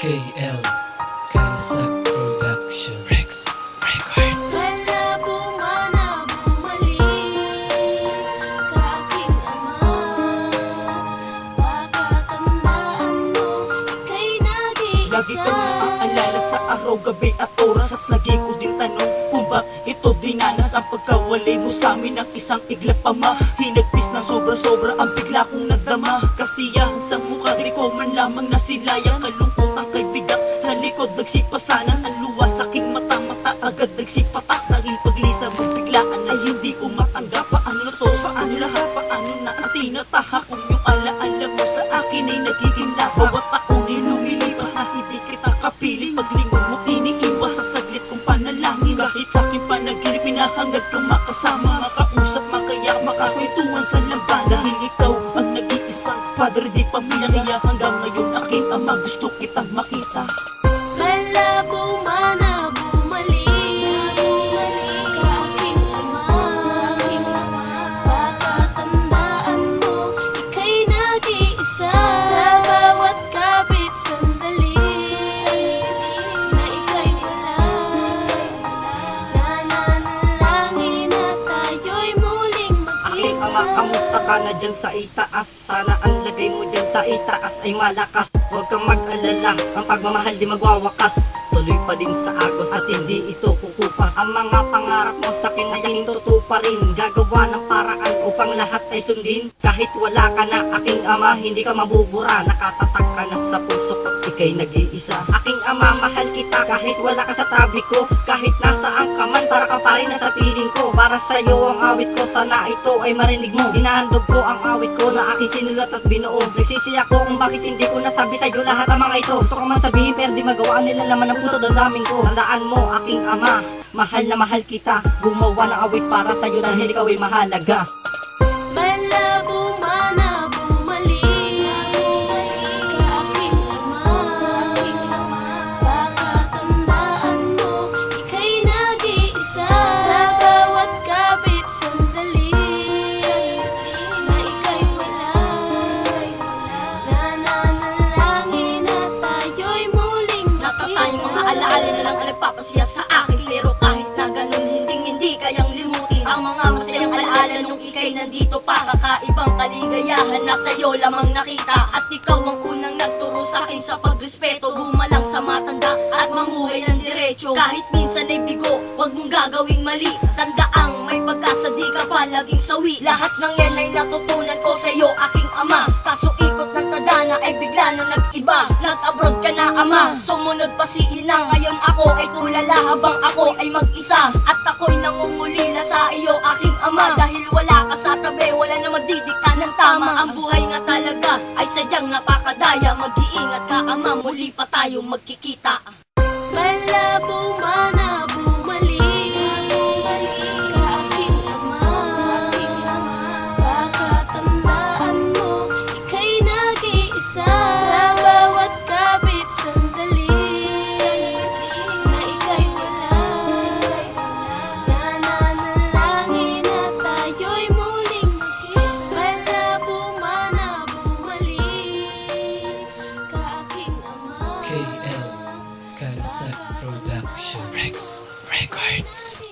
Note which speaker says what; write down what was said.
Speaker 1: KL Karisag Production Rex Records.
Speaker 2: Malabo man na bumalik ka aking ama, pakatandaan mo ika'y nag-iisa.
Speaker 3: Lagi kang naaalala sa araw, gabi at oras. At lagi ko din tanong kung ba ito dinanas ang pagkawalay mo sa amin ng isang iglap ama. Hinagpis ng sobra-sobra ang bigla kong nagdama. Kasiyahan sa mukha, di ko man lamang nasilayang kalungkutan kay bigat. Sa likod nagsipasanan ang luwa sa aking mata-mata, agad nagsipatak. Dahil paglisa mo biglaan ay hindi ko matanggap. Paano na to? Paano lahat? Paano na ang tinatahak? Kung yung alaala mo sa akin ay nagiging lahat. Bawat taon ay lumilipas na hindi kita kapiling. Paglingon mo iniiwas sa saglit kong panalangin. Kahit sa aking panaginip pinahangad kang makasama, makausap, makayak, makakwentuhan sa lamban. Dahil ikaw ang nag-iisang padre di pamilya, kaya hanggang ngayon aking ama gusto kitang makita.
Speaker 2: Malabo man na bumalik ka aking ama, pakatandaan mo ika'y nag-iisa. Sa bawat kapit sandali na ika'y wala, nananalangin na tayo'y muling
Speaker 4: Aking
Speaker 2: magkita.
Speaker 4: ama, kamusta ka na dyan sa itaas? Sana ang lagay mo dyan sa itaas ay malakas. Huwag kang mag-alala, ang pagmamahal di magwawakas. Tuloy pa din sa agos at hindi ito kukupas. Ang mga pangarap mo sa akin ay tutuparin. Gagawa ng paraan upang lahat ay sundin. Kahit wala ka na aking ama, hindi ka mabubura. Nakatatak ka na sa puso ko, ika'y nag-iisa. Aking ama, mahal kita kahit wala ka sa tabi ko. Kahit nasaan ka man, para ka pa rin nasa piling ko. Para sa'yo ang awit ko, sana ito ay marinig mo. Hinahandog ko ang awit ko na aking sinulat at binuo. Nagsisi ako kung bakit hindi ko nasabi sa'yo lahat ang mga ito. Gusto ko man sabihin pero di magawa nila naman ang puso damdamin ko. Tandaan mo aking ama, mahal na mahal kita. Gumawa ng awit para sa'yo dahil ikaw ay mahalaga.
Speaker 2: Malabo man na bumalik ka aking ama, pakatandaan mo ika'y nag-iisa. Sa bawat kapit sandali na ika'y wala, nananalangin na tayo'y muling
Speaker 5: Natatayong mga alaala na lang ang nagpapasaya sa akin. Pero kahit na ganun, hindi kayang limutin ang mga masayang alaala nung ika'y nandito pa. Kakaibang kaligayahan na sa'yo lamang nakita. At ikaw ang unang nagturo sa akin sa pagrespeto. Bumalang sa matanda at mamuhay ng diretso. Kahit minsan ay bigo, wag mong gagawing mali. Tandaang may pag-asa, di ka palaging sawi. Lahat ng yan ay natutunan ko sa'yo aking ama. Kaso ikot ng tadhana ay bigla na nag-iba. Nag-abroad ka na ama, sumunod pa si ina. Ngayon ako ay tulala habang ako ay mag-isa. At ako'y nangungulila sa iyo aking ama. Dahil wala ka sa tabi, wala na magdidikta ng tama. Ang buhay nga talaga ay sadyang napakadaya. Mag-iingat ka ama, muli pa tayong magkikita.
Speaker 2: Malabo man na bumalik ka aking ama, pakatandaan mo ika'y nag-iisa. Sa bawat kapit sandali na ika'y wala, nananalangin na tayo'y muling magkita. Malabo man na bumalik ka aking ama,
Speaker 1: KL Karisag Production Rex Records.